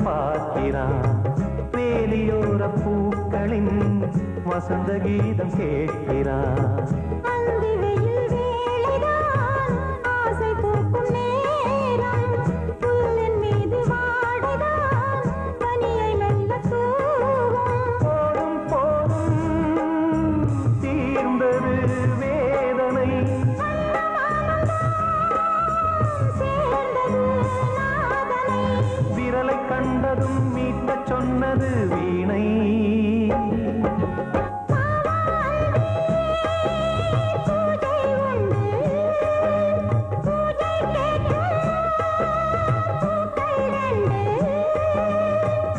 பார்க்கிறான். வேலியோர பூக்களின் வசந்த கீதம் கேட்கிறான். கண்டதும் மீட்ட சொன்னது வீணை.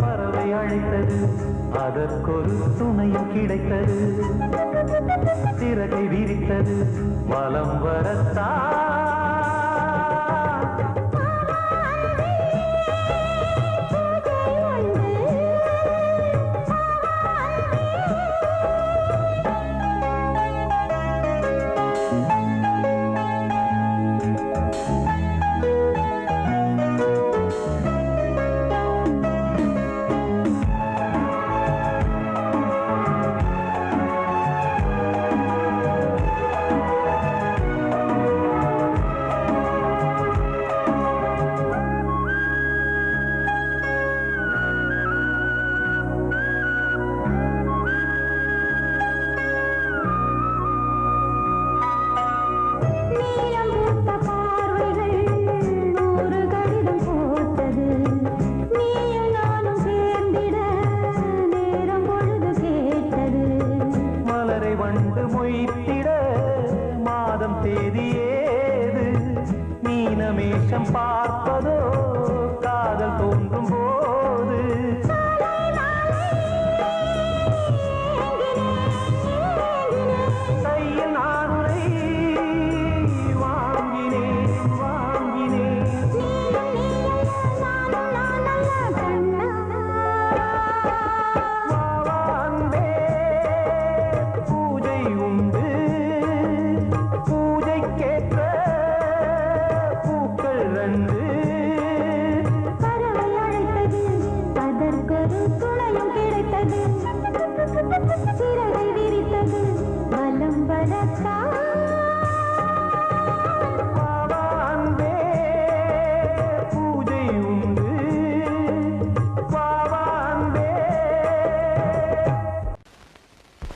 பறவை அழைத்தது, அதற்கொரு துணையும் கிடைத்தது. சிறகை விரித்தது, வலம் வரத்தா. வண்டு மொய்த்திட மாதம் தேதியேது. மீனமேஷம் பார்ப்பதோ காதல் தோன்றும் போது. கையில் நானுரை வாங்கினேன் வாங்கினேன். சிறகை விரித்தது, வலம் வரத்தா. பாவான்பே பூஜை உண்டு, பாவான்பே.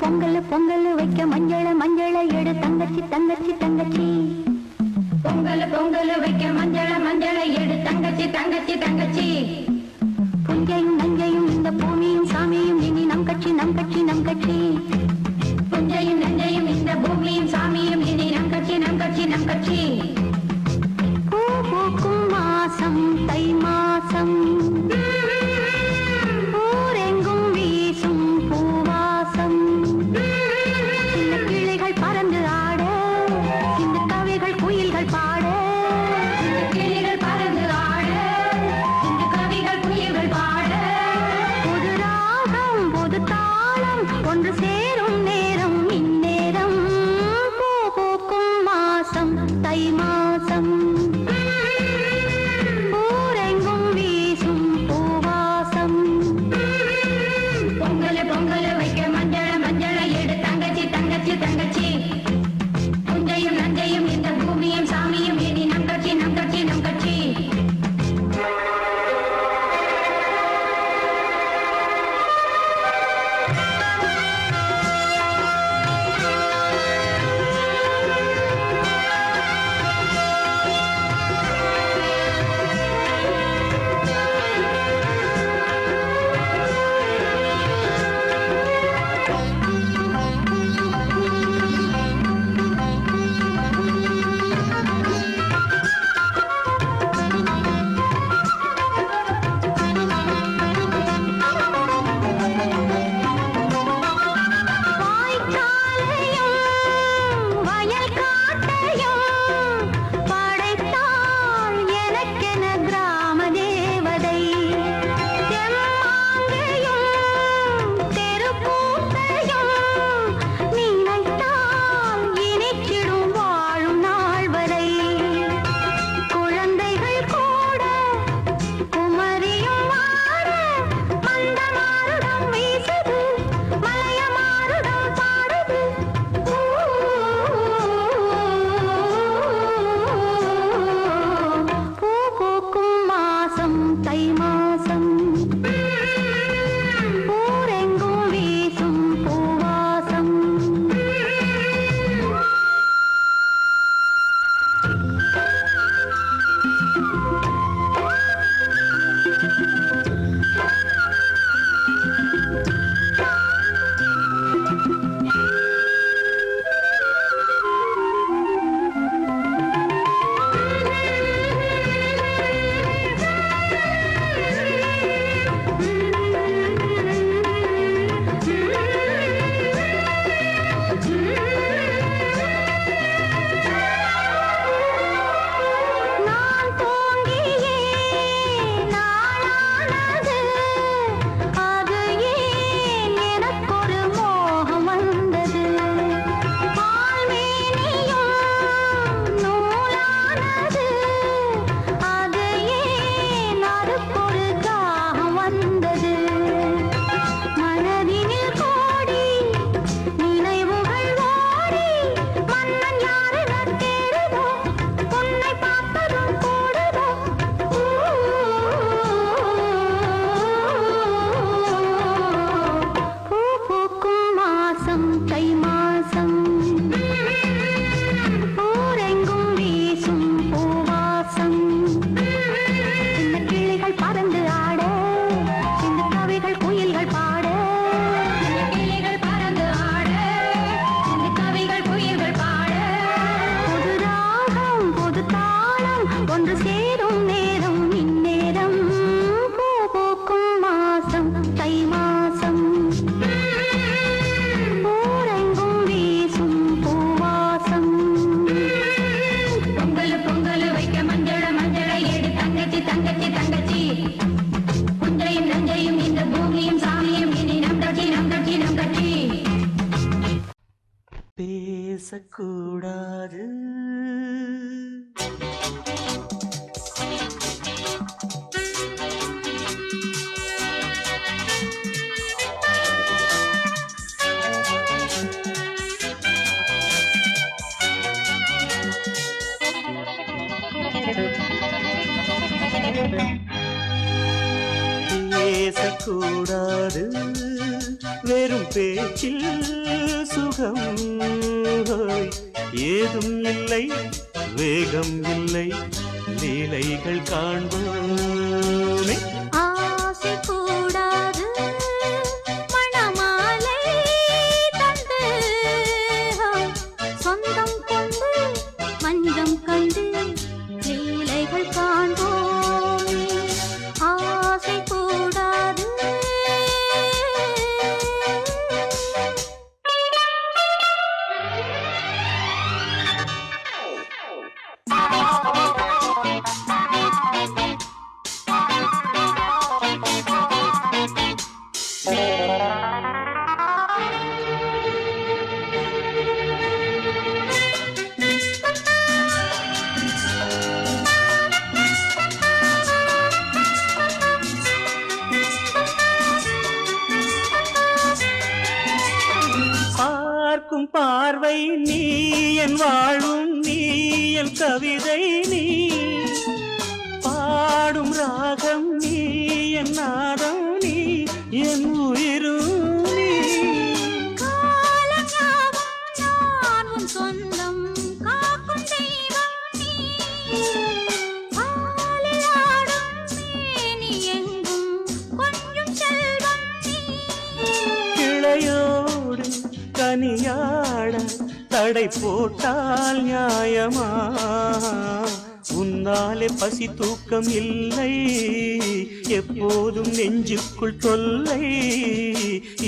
பொங்கல் பொங்கல் வைக்க மஞ்சள மஞ்சள எடு தங்கச்சி தங்கச்சி தங்கச்சி. பொங்கல் பொங்கல் வைக்க மஞ்சள மஞ்சள எடு தங்கச்சி தங்கச்சி தங்கச்சி. புஞ்சையும் நஞ்சையும் இந்த பூமியும் சாமியும் இனி நம் கட்சி நம் கட்சி நம் கட்சி. புஞ்சையும் நஞ்சையும் இந்த பூமியும் சாமியும் இனி நம் கட்சி நம் கட்சி நம் கட்சி. பூ பூக்கும் மாசம் தை மாசம், ஊரெங்கும் வீசும் பூவாசம். சின்ன கிளைகள் பறந்து ஆட, சின்ன கவிகள் குயில்கள் பாட. கிளிகள் பறந்து ஆட, சின்ன கவிகள் குயில்கள் பாட. புது ராகம் புது தாளம் ஒன்று சேர பேசக்கூடாது. பேசக்கூடாது வெறும் பேச்சில் சுகம் ஏதும் இல்லை வேகம் இல்லை லீலைகள் காண்போமே. ஆசை கூடாது மணமாலை தந்து சொந்தம் கொண்டு மஞ்சம் கண்டு லீலைகள் காண்போமே. ஆசை கூடாது பார்க்கும் பார்வை நீ என் வாழும் நீ என் கவிதை நீ பாடும் ராகம் நீ என் நாதம் நீ என் உயிரும் நீ. காலஞாபம் நான் உன் சொந்தம் காக்கும் தெய்வம் நீ. பாலில் ஆடும் மேனி எங்கும் கொஞ்சம் செல்வம் நீ. கிளையோடு கனியாட தடை போட்டால் நியாயமா? உன்னாலே பசி தூக்கம் இல்லை எப்போதும் நெஞ்சுக்குள் தொல்லை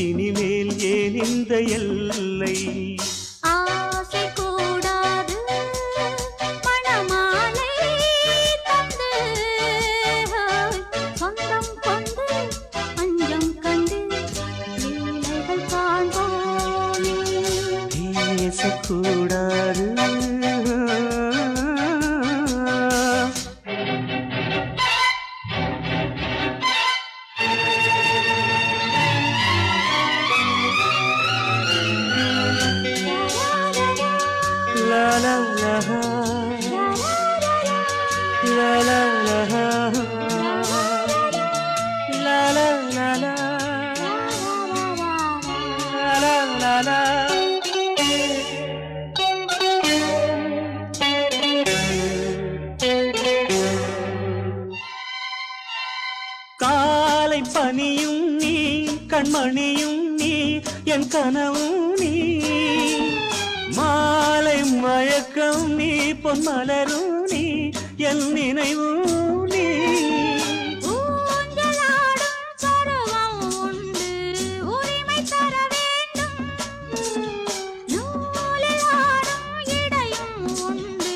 இனிமேல் ஏன் இந்த எல்லை? ஆசை கூடாது மணமாலை தந்து சொந்தம் கொண்டு மஞ்சம் கண்டு லீலைகள் காண்போமே. பேசக்கூடாது la la la la la la la la la la la la. காலை பனியும் நீ கண்மணியும் நீ என் கனவும் நீ மாலை மயக்கம் நீ பொன்மலரும் நீ என் நினைவும் நீ. ஊஞ்சலாடும் பருவம் உண்டு உரிமை தர வேண்டும். நூலில் ஆடும் இடையும் உண்டு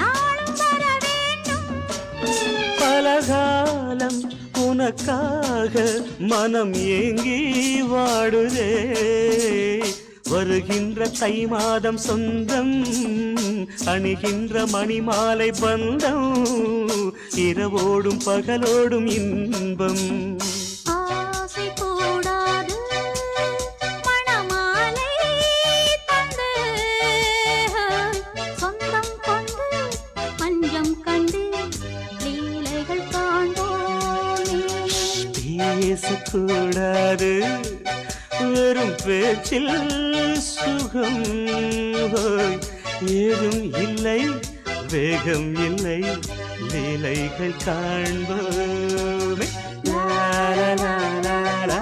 நாளும் வர வேண்டும். பலகாலம் உனக்காக மனம் ஏங்கி வாடுதே வருகின்ற தை மாதம் சொந்தம் அணிகின்ற மணிமாலை பந்தம் இரவோடும் பகலோடும் இன்பம். ஆசை கூடாது மணமாலை தந்து சொந்தம் கொண்டு மஞ்சம் கண்டு லீலைகள் காண்போமே. பேசக்கூடாது வெறும் பேச்சில் சுகம் ஏதும் இல்லை வேகம் இல்லை லீலைகள் காண்போமே. லா லா லா லா லா.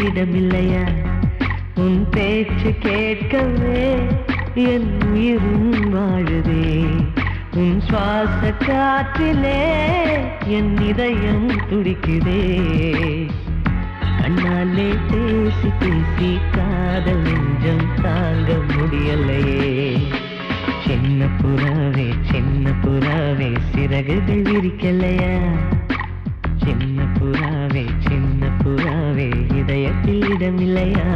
இடமில்லையா உன் பேச்சு கேட்கவே என் உயிரும் வாழுதே உன் சுவாச காற்றிலே என் இதயம் துடிக்குதே கண்ணாலே பேசி பேசி காதல் நெஞ்சம் தாங்க முடியலையே சின்ன புறாவே சிறகுகள் விரிக்கலையா சின்ன புறாவே இதயத்தில் இடமில்லையா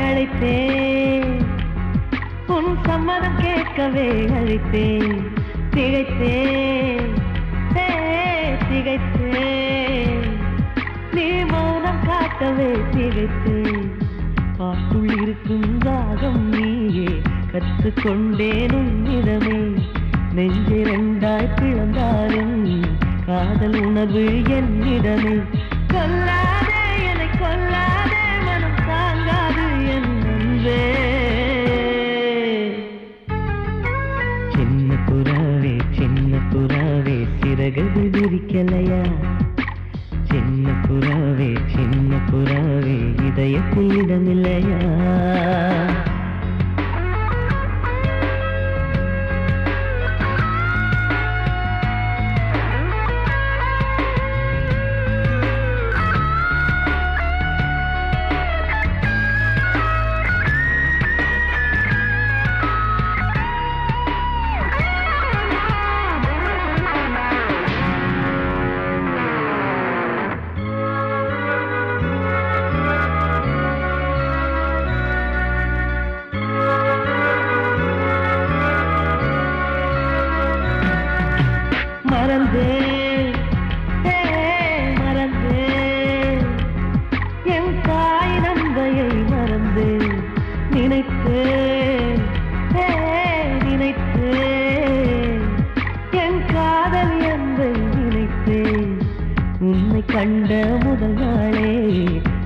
அழைத்தேன் உன் சம்மதம் கேட்கவே அழைத்தேன் திகைத்தேன் நீ மௌனம் காட்டவே திகைத்தேன் பாட்டுள் இருக்கும் தாகம் நீயே கற்றுக்கொண்டேன் உன்னிடமே நெஞ்சிரண்டாய் பிளந்தாலும் காதல் உணர்வு என்னிடமே கொல்லாதே என்னை கொல்லாதே மனம் தாங்காது என் அன்பே சின்ன புறாவே சிறகுகள் விரிக்கலையா சின்ன புறாவே இதயத்தில் இடமில்லையா மறந்தேன் என் தாய் நந்தையை மறந்தேன் நினைத்தேன் என் காதல் என்பை நினைத்தேன் உன்னை கண்ட முதல் நாளே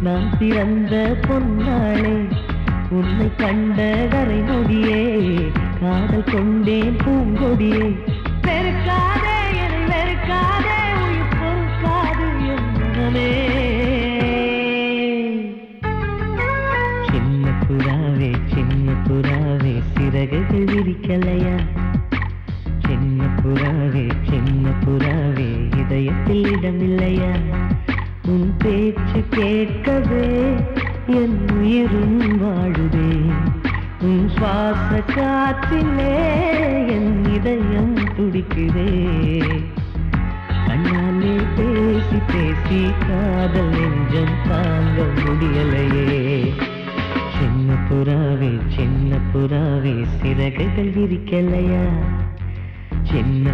நான் பிறந்த பொன்னாளே உன்னை கண்ட கரை நொடியே காதல் கொண்டேன் பூங்கொடியே வெறுக்காதே என்னை வெறுக்காதே உயிர் பொறுக்காது என் மனமே சின்ன புறாவே சிறகுகள் விரிக்கலையா சின்ன புறாவே இதயத்தில் இடமில்லையா உன் பேச்சு கேட்கவே என் உயிரும் வாழுதே உன் சுவாச காற்றிலே என் இதயம் துடிக்குதே கண்ணாலே பேசி பேசி காதல் நெஞ்சம் தாங்க முடியலையே சின்ன புறாவே சிறகுகள் விரிக்கலையா சின்ன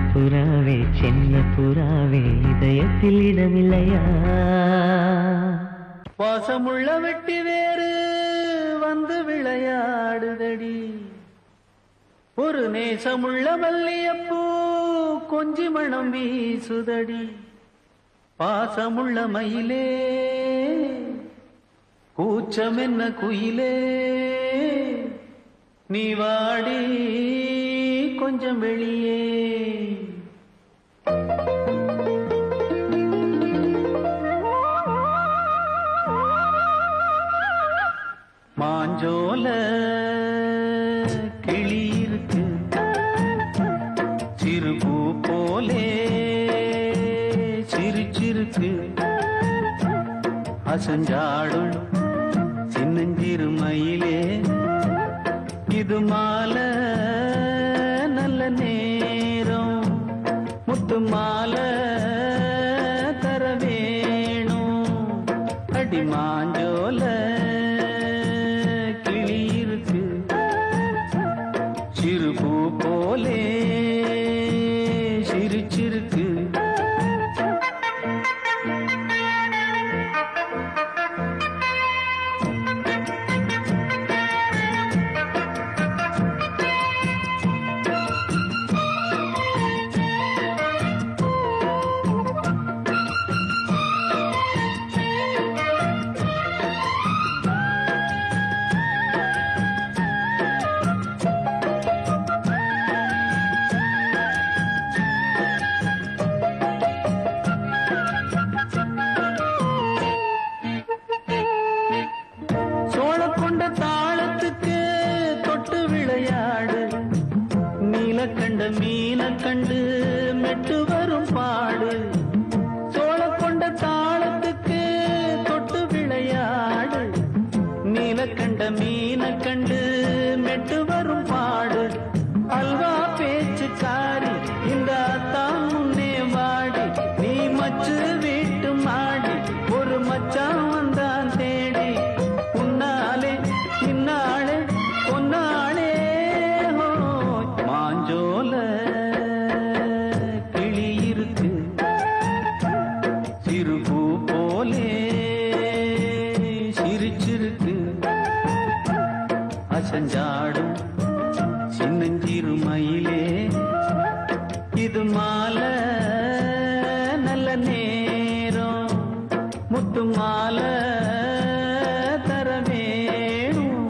புறாவே இதயத்தில் இடமில்லையா பாசமுள்ள வெட்டி வேறு வந்து விளையாடுதடி ஒரு நேசமுள்ள மல்லியப்பூ கொஞ்சி மணம் வீசுதடி பாசமுள்ள மயிலே கூச்சம் என்ன குயிலே நீ வாடி கொஞ்சம் வெளியே மாஞ்சோல கிளி இருக்கு சிறுபூ போலே சிரிச்சிருக்கு அசஞ்சாடும் சின்னஞ்சிறு மயிலே இது மாலை நல்ல நேரம் முத்து மாலை தர வேணும் அடி மாஞ்சோல கிளி இருக்கு கண்ட மீனை கண்டு மெட்டு வரும் பாடு சோழ கொண்ட தாளத்துக்கு தொட்டு விளையாடு நீல கண்ட மீனை கண்டு மெட்டு வரும் பாடு அல்வா பேச்சுக்காரி இந்த தான் முன்னே வாடி நீ மச்சு வீட்டு மாடி ஒரு மச்சான் வந்தான் தேடி உன்னாலே இன்னாளே பொன்னாளே மாஞ்சோல கிளி இருக்கு சிறுபூ போலே சிரிச்சிருக்கு அசஞ்சாடும் சின்னஞ்சிறு மயிலே இது மாலை நல்ல நேரம் முத்து மாலை தர வேணும்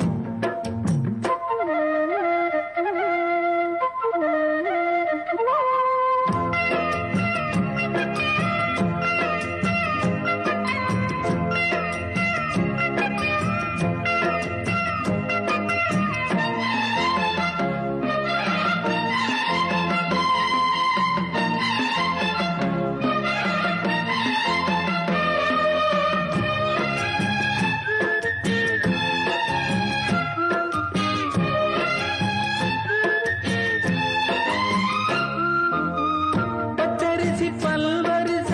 பச்சரிசி பல்வரிச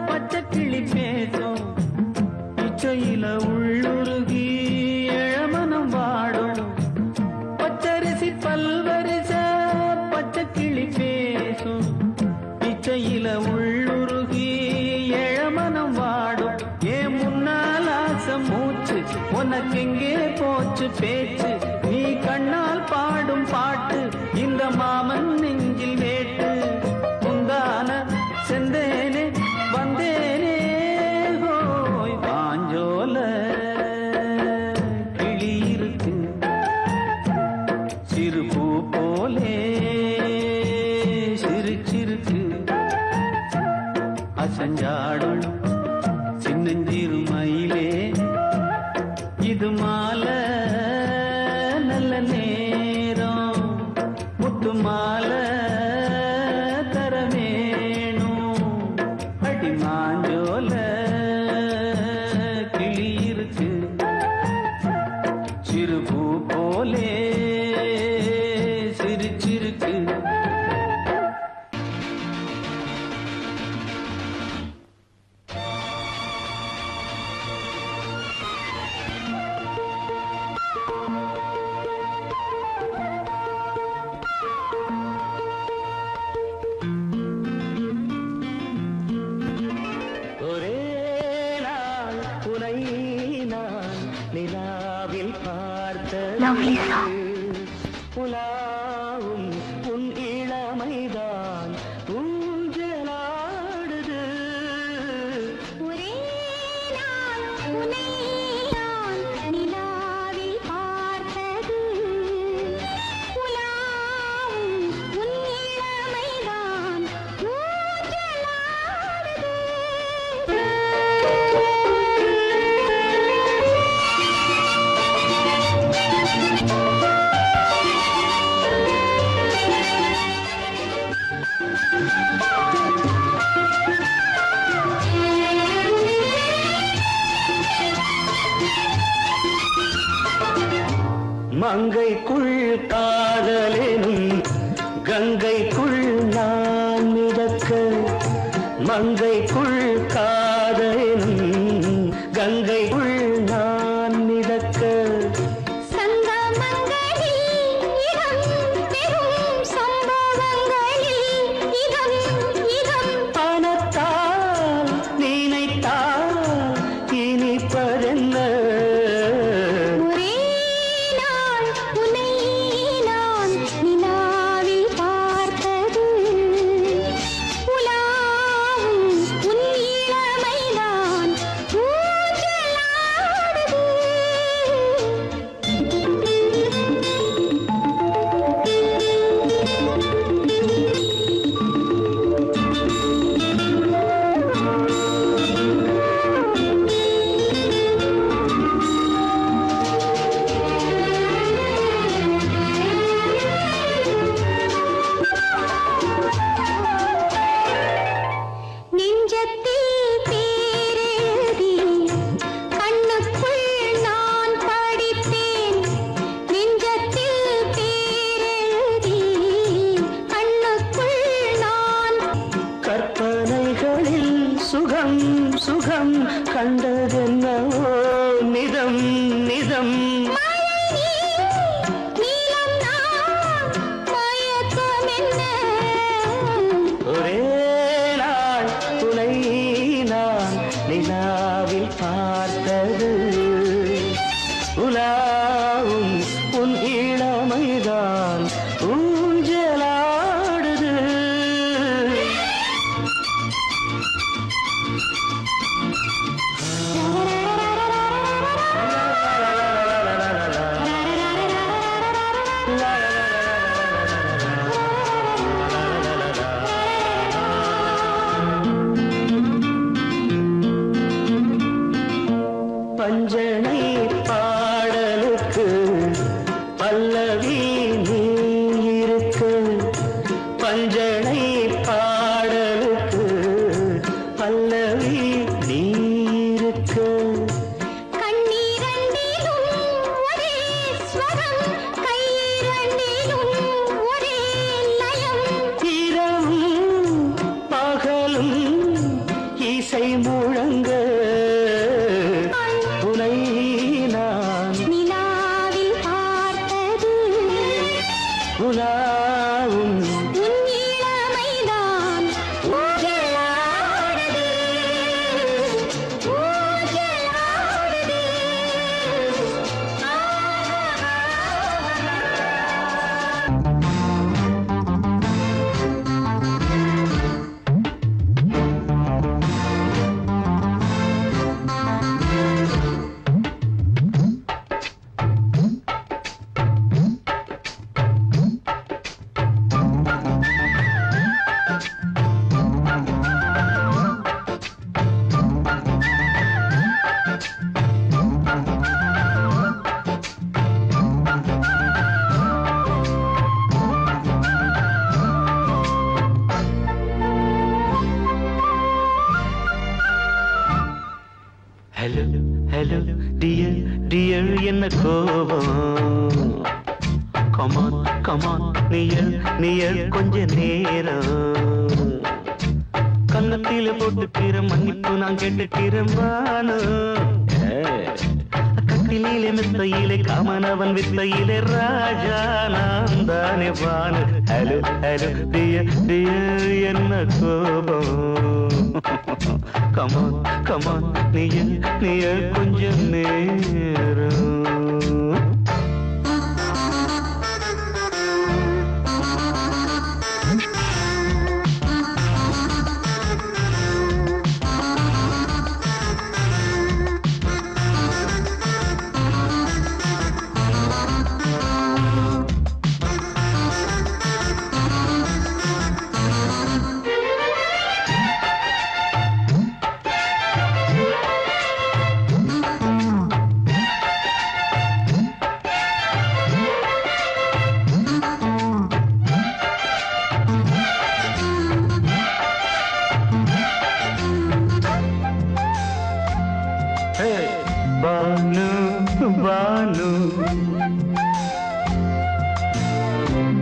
பச்சை கிளி பேசும் இச்சையில உள்ளுருகி இளமனம் வாடும் பச்சரிசி பல்வரிச பச்சை கிளி பேசும் இச்சையில உள்ளுருகி இளமனம் வாடும் ஏன் முன்னால் ஆசை மூச்சு உனக்கெங்கே போச்சு பேச்சு நீ கண்ணால் பாடும் பாட்டு இந்த மாமன் நெஞ்சில் வேட்டு முந்தான செந்தேனே வந்தேனே ஹோய் பாஞ்சோல கிளி இருக்கு சிறுபூ போலே சிரிச்சிருக்கு அசஞ்சாடும் சின்னஞ்சிறு மயிலே இது மாலை நல்ல நேரம் முத்து மாலை தர வேணும் அடி மாஞ்சோல கிளி இருக்கு சிறுபூ போலே சிரிச்சிருக்கு ஒரே நாள் உனை நான் நிலாவில் Lovely பார்த்தது song. உலாவும் உன் இளமைதான் ஊஞ்சலாடுது ஒரே நாள் உன்னை நான் நிலாவில் பார்த்தது உலாவும் உன் இளமைதான் மங்கைக்குள் காதலெனும் கங்கைக்குள் நான் மிதக்க மங்கைக்குள் காதலெனும் கங்கைக்குள் நான் மிதக்க சங்கமங்களில் இடம் பெறும் சம்பவங்களில் இதம் இதம் பணத்தால் நினைத்தால் இனிப்பதென்ன ஒரே நாள் உன்னை நான் நிலாவில் பார்த்தது உலாவும் உன் நீளம் நீலம் நான் மயக்கம் என்ன ஒரே நாள் துணை நான் நிலாவில் பார்த்தது உலாவும் உன் இளமைதான் ஊஞ்சலாடுது பஞ்சனை பாடலுக்கு பல்லவி நீ இருக்கு பஞ்சனை பாடலுக்கு பல்லவி நீ இருக்கு கண்ணீரண்டிலும் ஒரே ஸ்வரம் கையிரண்டிலும் ஒரே லயம் இரவும் பகலும் இசை முழங்க துணை நான் நிலாவில் பார்த்தது உலாவும் உன் இளமைதான் ஊஞ்சலாடுது ஊஞ்சலாடுது ஹலோ ஹலோ டியர் டியர் என்ன கோபம் கமான் கமான் நியர் நியர் கொஞ்ச நேரம் கன்னத்தில போட்டுக்கிற மன்னிப்பு நான் கேட்டுக்கிறேன் வானு கட்டிலே மெத்தையிலே காமனவன் வித்தையிலே ராஜா நான் தானே வானு ஹலோ ஹலோ டியர் டியர் என்ன கோபம் கமான் கமான் நீய கொஞ்சம் நேரம் பானு பானு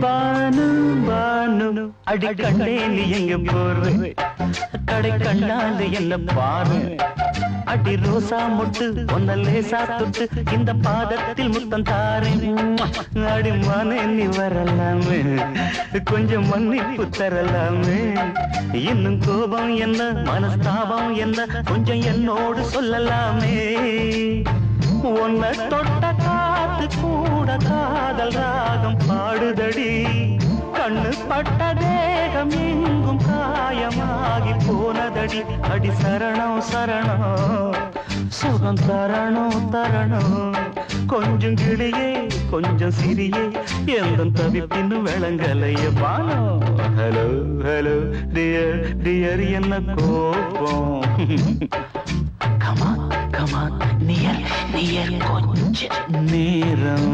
பானு பானு அடி கண்டே நீ எங்க போற கடை கண்டால் என்ன பாரு அடி ரோசா முட்டு ஒன்ன லேசா தொட்டு இந்த பாதத்தில் முத்தம் தாரேன் அடி மானே நீ வரலாமே கொஞ்சம் மன்னிப்பு தரலாமே இன்னும் கோபம் என்ன மனஸ்தாபம் என்ன கொஞ்சம் என்னோடு சொல்லலாமே உன்னை தொட்ட காத்து கூட காதல் ராகம் பாடுதடி கண்ணு பட்ட தேகம் எங்கும் காயமாகி போனதடி அடி சரணம் சரணம் சுகம் தரணும் தரணும் கொஞ்சம் கிளியே கொஞ்சம் சிறியே எந்த தவிப்பின்னு விளங்கலைய பானோ ஹலோ ஹலோ டியர் டியர் என்ன கோபம் கமான் கமான் நியர் நியர் கொஞ்ச நேரம்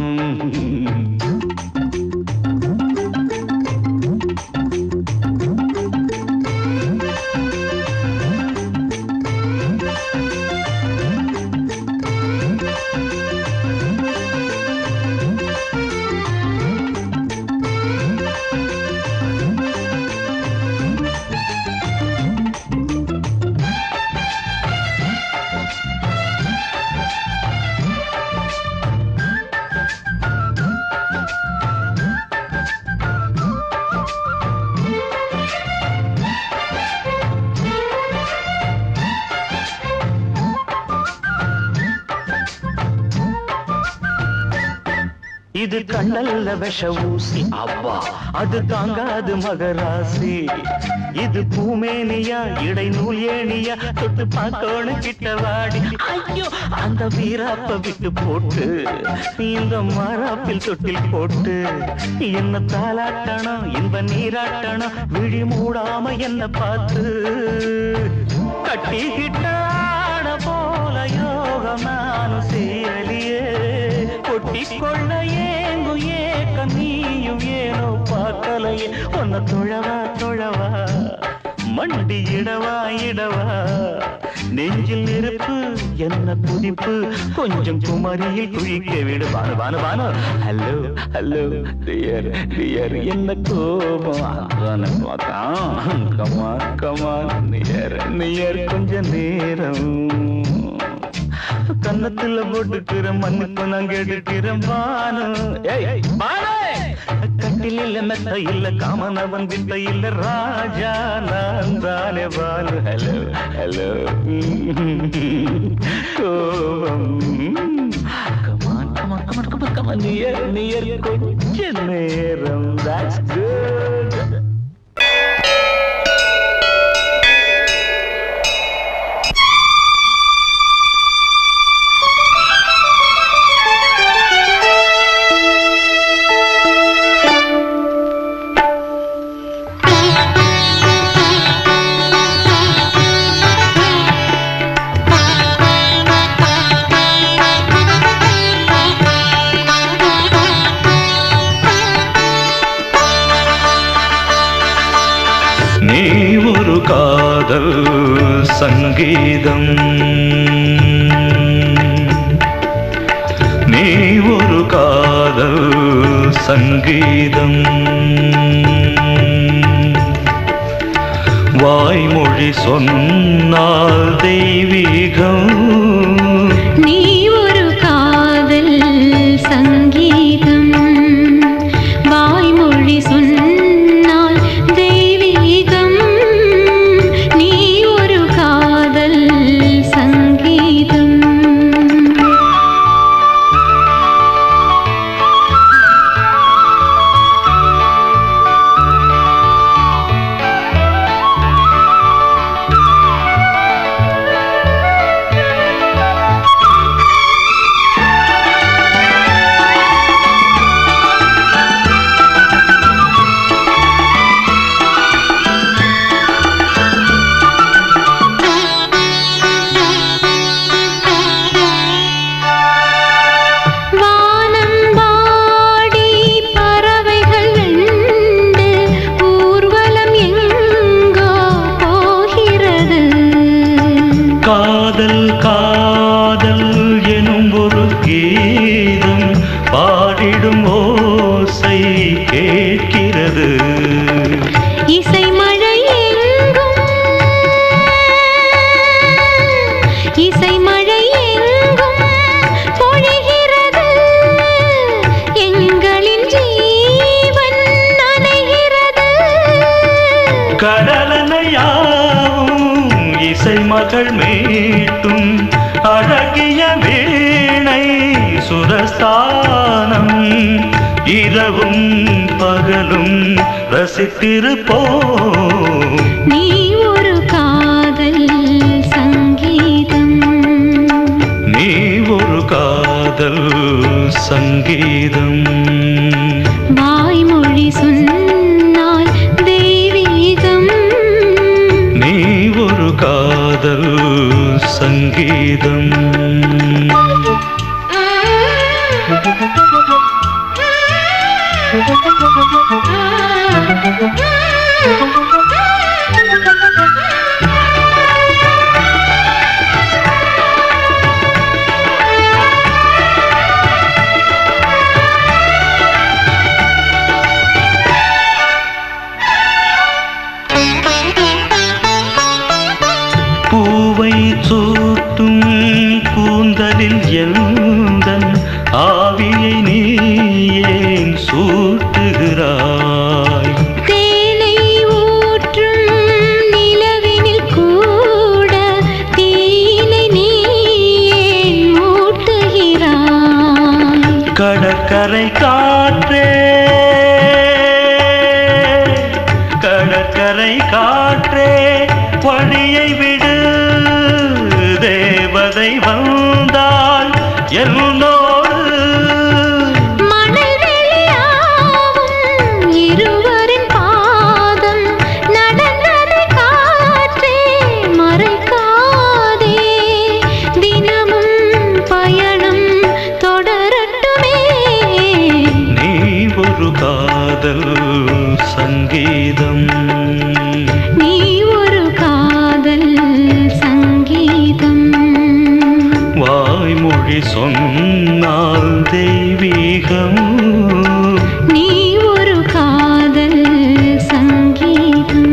இது கண்ணல்ல விஷ ஊசி அவ்வா அது தாங்காது மகராசி இது பூமேனியா இடைநூல் ஏனியா தொட்டு பார்க்கணும் கிட்ட வாடி ஐயோ அந்த வீராப்ப விட்டு போட்டு இந்த மாறாப்பில் தொட்டில் போட்டு என்ன தாலாட்டணும் இன்ப நீராட்டணும் விழி மூடாம என்ன பார்த்து கட்டிக்கிட்டான போல யோகம் நானும் சேரலியே கொட்டிக்கொள்ள ஏங்கு ஏக்க நீயும் ஏனோ பார்க்கலையே உன்னை தொழவா மண்டி இடவா நெஞ்சில் நெருப்பு என்ன புதிப்பு கொஞ்சம் குமரியில் குழிக்க விடு வானு ஹலோ டியர் என்ன கோபம் கமான் நியர் கொஞ்ச நேரம் கன்னத்துல போட்டுக்கிற மண்ணுக்கு நான் கேட்டுக்கிறேன் கட்டில் இல்ல மெத்த இல்ல காமனவன் வித்த இல்ல ராஜா நான் தானே பாலு ஹலோ கோபம் கமான் நியர் கொஞ்ச நேரம் that's good நீ ஒரு காதல் சங்கீதம் நீ ஒரு காதல் சங்கீதம் வாய்மொழி சொன்னால் தெய்வீகம் நீ ஒரு காதல் சங்கீதம் வாய்மொழி சொன்னால் தெய்வீகம் நீ ஒரு காதல் சங்கீதம் காதல் எனும் ஒரு கீதம் பாடிடும் ஓசை கேட்கிறது இசை மழை எங்கும் பொழிகிறது எங்களின் ஜீவன் நனைகிறது கடலனையாவும் இசை மகள் மீட்டும் அழகிய வீணை சுரஸ்தானம் இரவும் பகலும் ரசித்திருப்போம் நீ ஒரு காதல் சங்கீதம் நீ ஒரு காதல் சங்கீதம் வாய்மொழி சொன்னால் தெய்வீகம் நீ ஒரு காதல் சங்கீதம் பூவை சூட்டும் கூந்தலில் எந்தன் ஆவியை நீ ஏன் சூட்டுகிறாய் தேனை ஊற்றும் நிலவினில் கூட தீனை நீ ஏன் மூட்டுகிறாய் கடற்கரை காற்றே கடற்கரை காற்றே வழியை விடு தேவதை வந்தால் என்னோடு மணல் வெளியாகும் இருவரின் பாதம் நடந்ததை காற்றே மறைக்காதே தினமும் பயணம் தொடரட்டுமே நீ ஒரு காதல் சங்கீதம் நீ ஒரு காதல் சங்கீதம் வாய்மொழி சொன்னால் தெய்வீகம் நீ ஒரு காதல் சங்கீதம்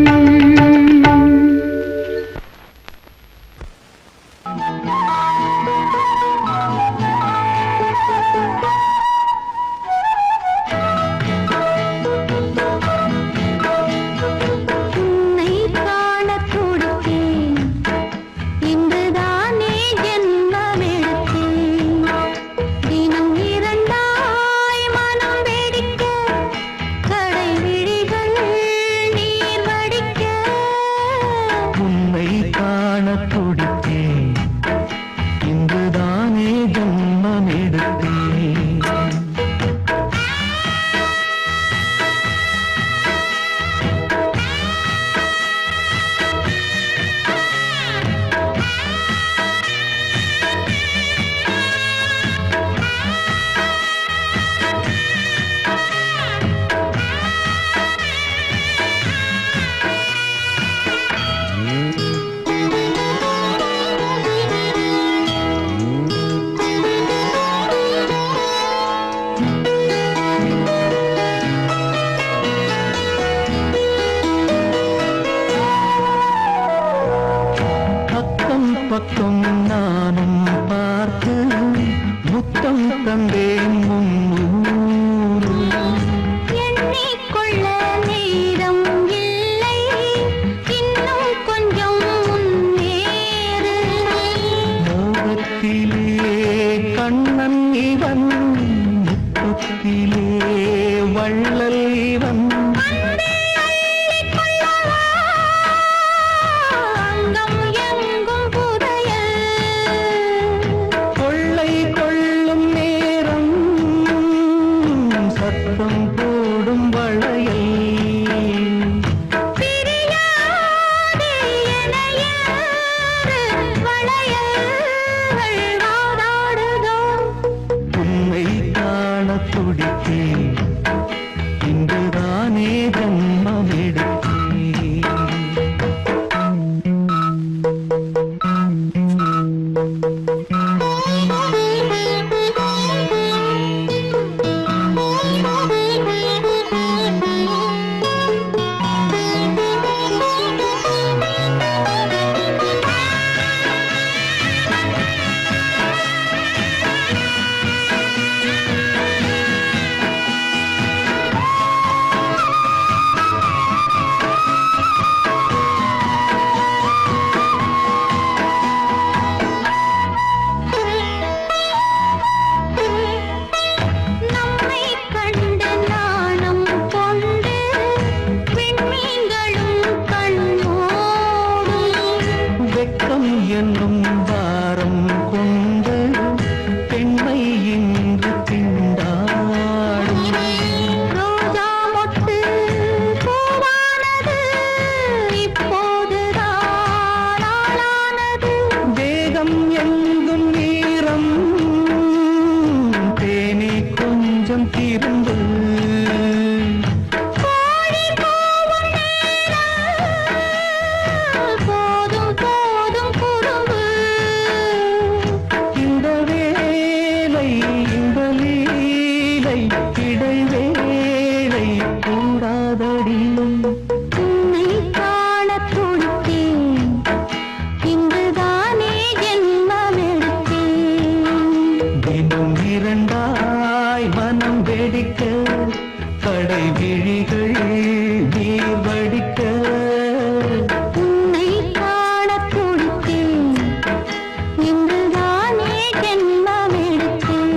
உன்னை காணத் துடித்தேன் இன்றுதானே ஜென்மமெடுத்தேன் தினம் இரண்டாய் மனம் வெடிக்க கடை விழிகள் நீர் வடிக்க உன்னை காண துடித்தேன் இன்றுதானே ஜன்மம் எடுத்தேன் பக்கம் பக்கம் நானும் பார்த்து முத்தம் தந்தேன் முன்னூறு எண்ணிக்கொள்ள நேரம் இல்லை இன்னும் கொஞ்சம் முன்னேறு மோகத்திலே கண்ணன் இவன் முத்தத்திலே வள்ளல் இவன் அங்கம் எங்கும் புதையல் கொள்ளை கொள்ளும் நேரம் சத்தம் போடும் வளையல் பிரியாதே என யாரு வளையல்கள் வாதாடுதோ உன்னை காண துடித்தேன் இன்றுதானே ஜன்மம் எடுத்தேன் நம்மை கண்டு நாணம் கொண்டு விண்மீன்களும் கண்ணோடும் வெட்கம் என்னும் வாரம் கொண்டு பெண்மை இன்று திண்டாடும் ரோஜா மொட்டு பூவானது இப்போதுதான் ஆளானது வேகம் எங்கும் நீரம் தேனி கொஞ்சம் திரும்பு கோழி கூவும் நேரம் போதும் போதும் குறும்பு இந்த வேலை இந்த லீலை இடைவேளை கூடாதடியும் உன்னை காணத் துடித்தேன் இன்றுதானே ஜென்மமெடுத்தேன் தினம் இரண்டாய் மனம் வெடிக்க கடை விழிகள் நீர் வடிக்க உன்னை காணத் துடித்தேன் இன்றுதானே ஜென்மமெடுத்தேன்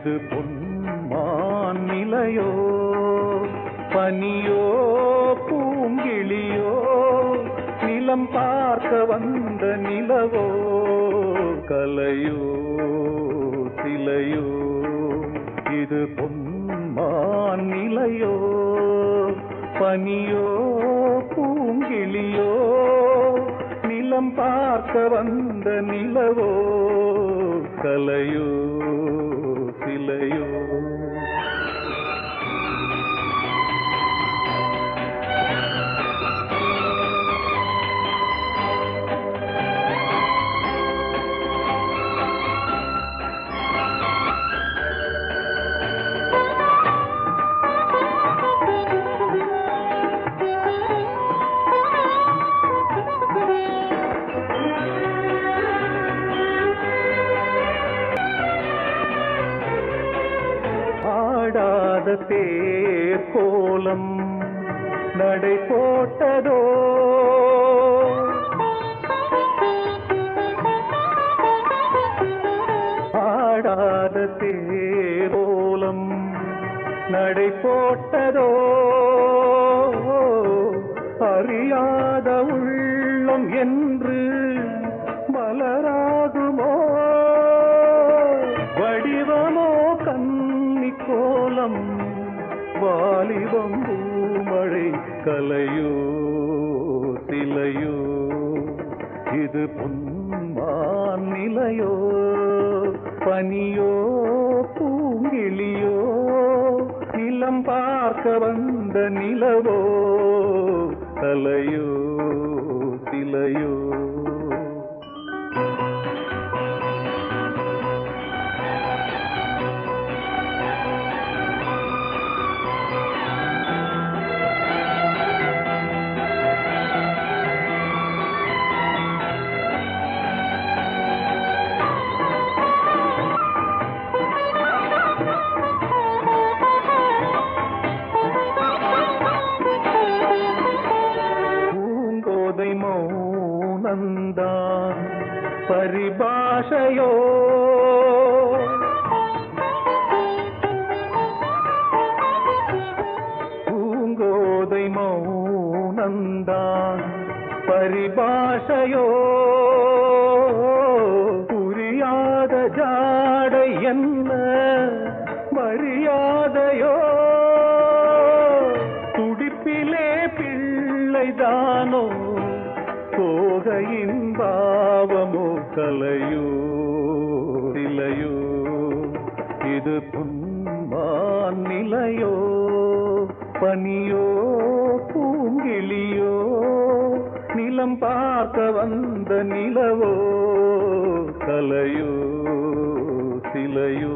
இது பொன்மான் நிலையோ பனியோ பூங்கிளியோ நிலம் பார்க்க வந்த நிலவோ கலையோ சிலையோ இது பொன்மான் நிலையோ பனியோ பூங்கிளியோ நிலம் பார்க்க வந்த நிலவோ கலையோ சிலையோ ஆடாத தேர் கோலம் நடை போட்டதோ ஆடாத தேர் கோலம் நடை போட்டதோ அறியாத உள்ளம் என்று மலராகுமோ வடிவமோ கன்னி கோலம் வாலிபம் பூமழை கலையோ சிலையோ இது பொன்மான் நிலையோ பனியோ பூங்கிளியோ நிலம் பார்க்க வந்த நிலவோ கலையோ சிலையோ மௌனந்தான் பரிபாஷையோ பூங்கோதை மௌனந்தான் பரிபாஷையோ புரியாத ஜாடை என்ன மரியாதையோ துடிப்பிலே பிள்ளைதானோ போகையின் பாவமோ கலையோ சிலையோ இது பொன்மான் நிலையோ பனியோ பூங்கிளியோ நிலம் பார்க்க வந்த நிலவோ கலையோ சிலையோ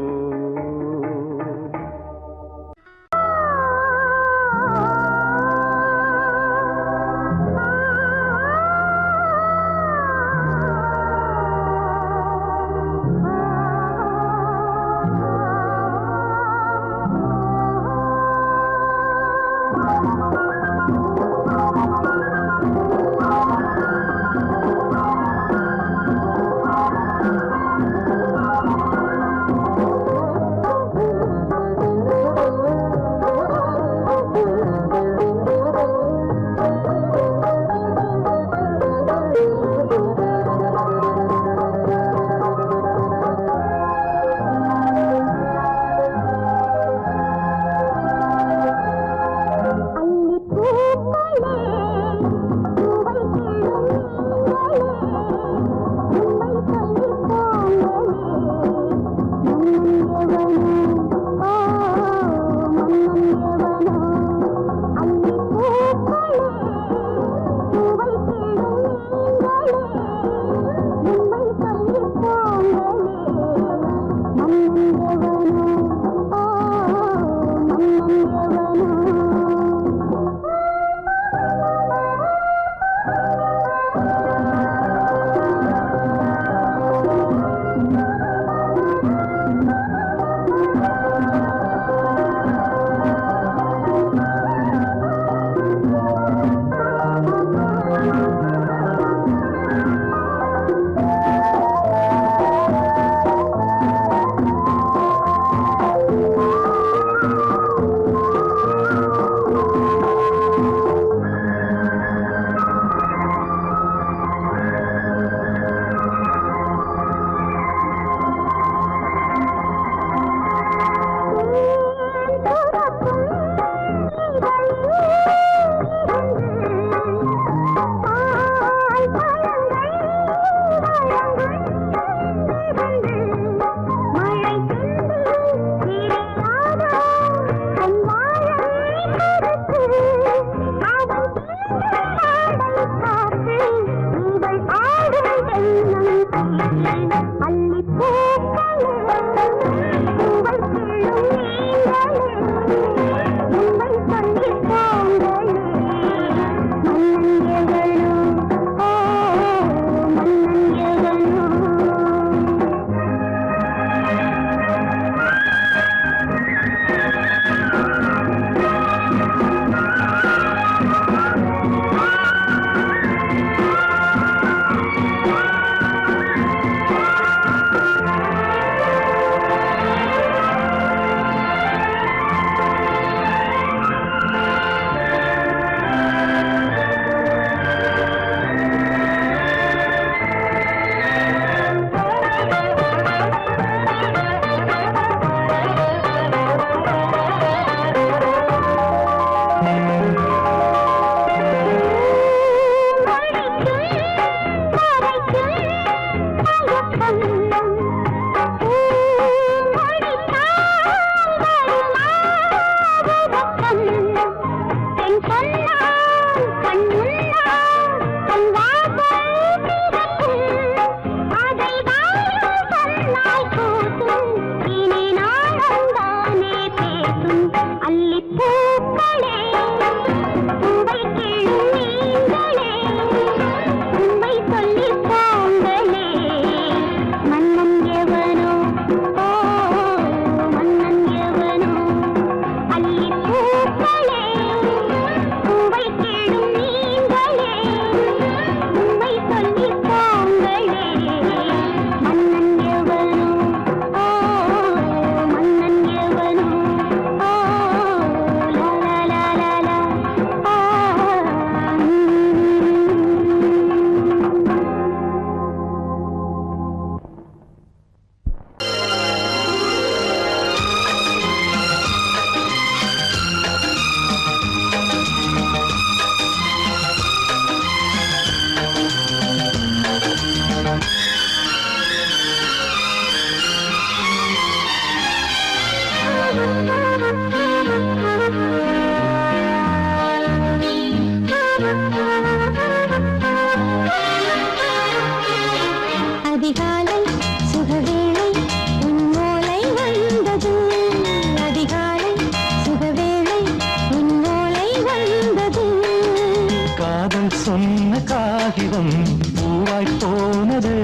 காதல் சொன்ன காகிதம் பூவாய் போனது,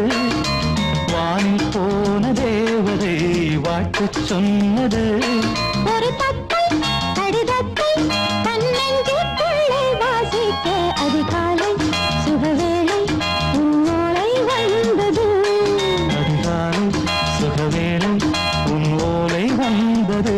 வானில் போன தேவதை வாழ்த்துச் சொன்னது. ஒரு தத்தை கடிதத்தை தன்னெஞ்சுக்குள்ளே வாசிக்க அதிகாலை சுகவேளை உன்னோலை வந்தது. அதிகாலை சுகவேளை உன் ஓலை வந்தது.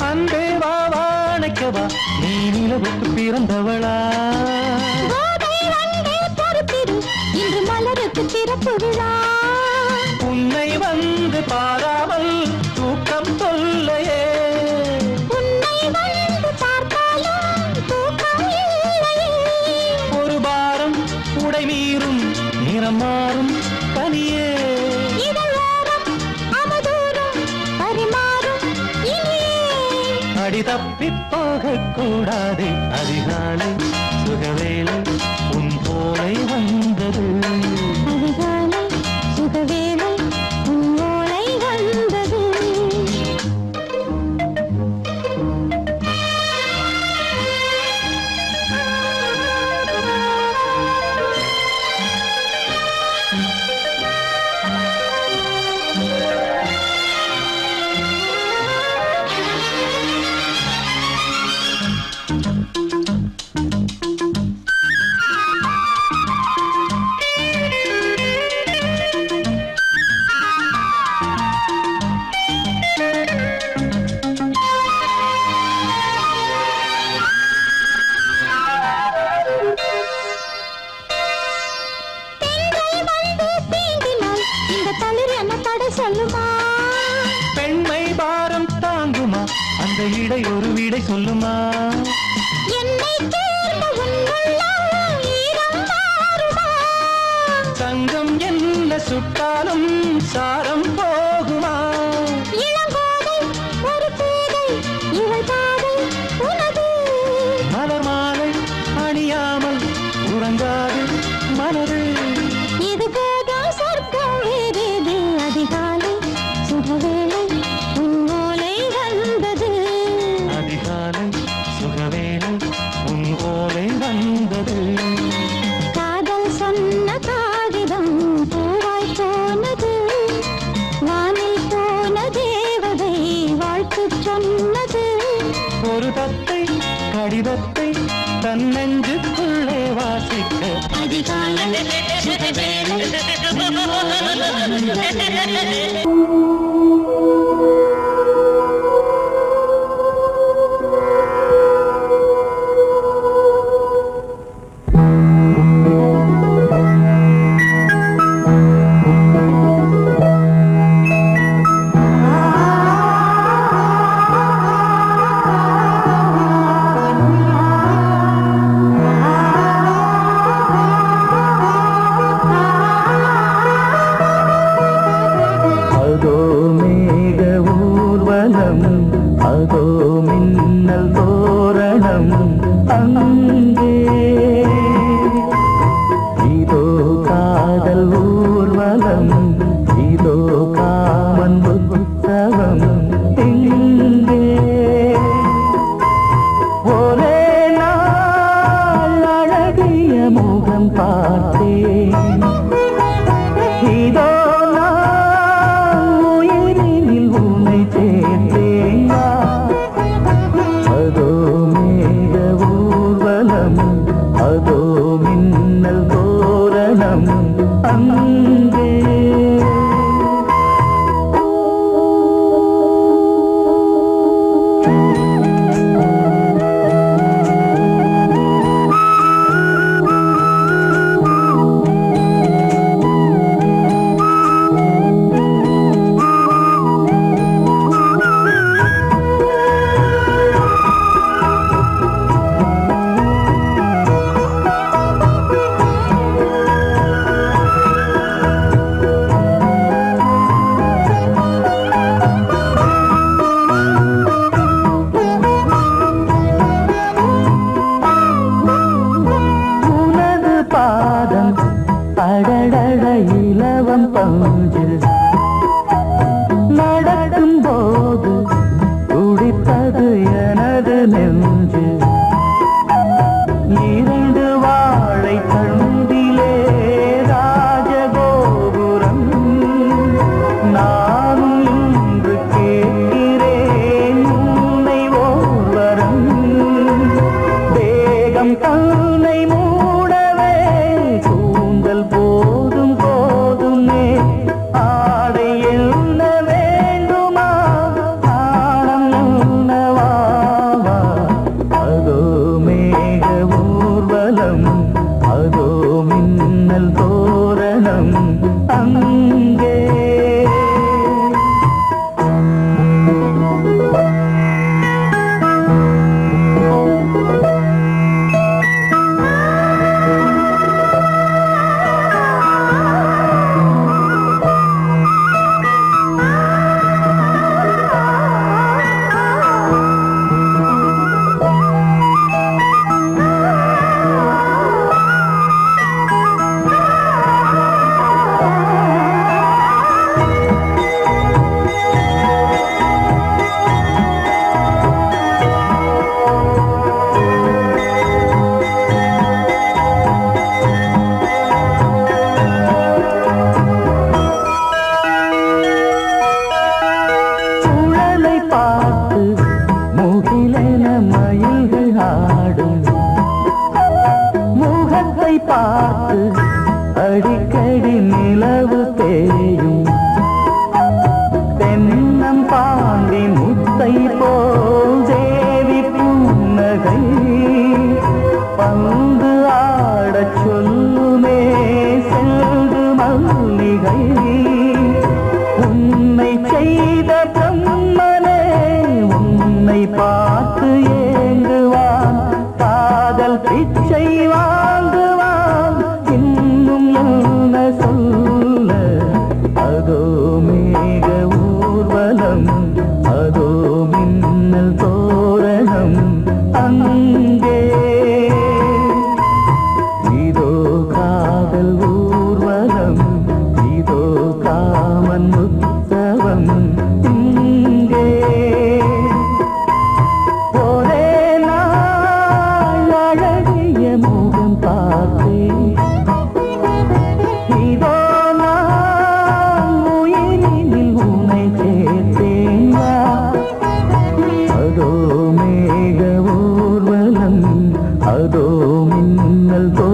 அன்பே வா வாழைக்கவா, நீ நிலவுக்கு பிறந்தவளா? கோதை வந்தே பொறுத்திரு, இன்று மலருக்கு திறப்பு விழா. உன்னை வந்து பாராமல் தூக்கம் தொல்லையே. உன்னை வந்து பார்த்தாலும் தூக்கம் இல்லையே. ஒரு பாரம் உடை மீறும் நிறம் மாறும் பனியே. இதழோரம் அமுதூரம் பரிமாறும் இனியே. அடி தப்பிப் போகக் கூடாது, அதிகாலை சுகவேளை உன் போலை வந்தது. அதிகாலை சுகவேளை உன்னோலை வந்தது. பெண்கள் வந்து தீண்டினால் இந்த தளிர் என்ன தடை சொல்லுமா? பெண்மை பாரம் தாங்குமா, அந்த இடை ஒரு விடை சொல்லுமா? என்னை தேர்ந்த உன்னுள்ளம் ஈரம் மாறுமா? தங்கம் என்ன சுட்டாலும் சாரம் போகுமா? இளங்கோதை ஒரு பேதை இவள் பாதை உனது. மலர் மாலை அணியாமல் உறங்காது மனது. இது போதும் சொர்க்கம் வேறேது. அதிகாலை சுகவேளை உன்னோலை வந்தது. அதிகாலை சுகவேளை உன் ஓலை வந்தது. காதல் சொன்ன காகிதம் பூவாய் போனது, வானில் போன தேவதை வாழ்த்துச் சொன்னது. ஒரு தத்தை கடிதத்தை தன்னெஞ்சுக்குள்ளே வாசிக்க அதிகாலை சுகவேளை உன்னோலை வந்தது. அதோ மேக ஊர்வலம், அதோ மின்னல் தோரணம் அங்கே. இதோ காதல் ஊர்வலம், இதோ காமன் உற்சவம் இங்கே. ஒரே நாள் அழகிய முகம் பார்த்தேன். இதோ உயிரினில் உன்னை சேர்த்தேன். அதோ மேக ஊர்வலம், அதோ மின்னல் தோரணம் அங்கே. உற்சவம் பஞ்சு நடக்கும் போது துடிப்பது எனது நெஞ்சு இரண்டு வாழை தண்டிலே ராஜகோபுரம் நானும் இன்று கேட்கிறேன் உன்னை ஓர்வரம் தேகம் தன்னை மூடவே கூந்தல் போதும் போதுமே ஆடை என்ன வேண்டுமா ஆடம் என்னவாவா அதோ மேக ஊர்வலம் அதோ மின்னல் தோரணம் அங்கே சுழலை பார்த்து முகிலென மயில்கள் ஆடும் முகத்தை பார்த்து அடிக்கடி நிலவு தேயும் தென்னம் பாண்டி முத்தை போல் தேவி புன்னகை பந்து ஆடச் சொல்லுமே செல்து மல்லிகை உன்னை செய்த பிரம்மனே உன்னை பார்த்து ஏங்குவான் காதல் பிச்சை வாங்குவான் இன்னும் என்ன சொல்ல அதோ மேக ஊர்வலம் அதோ மின்னல் தோரணம் அங்கே இதோ காதல் ஊர்வலம் இதோ காமன் உற்சவம் இங்கே ஒரே நாள் அழகிய முகம் பார்த்தேன் இதோ நான் உயிரினில் உன்னை சேர்த்தேன் வா. அதோ மேக ஊர்வலம் அதோ மின்னல் தோ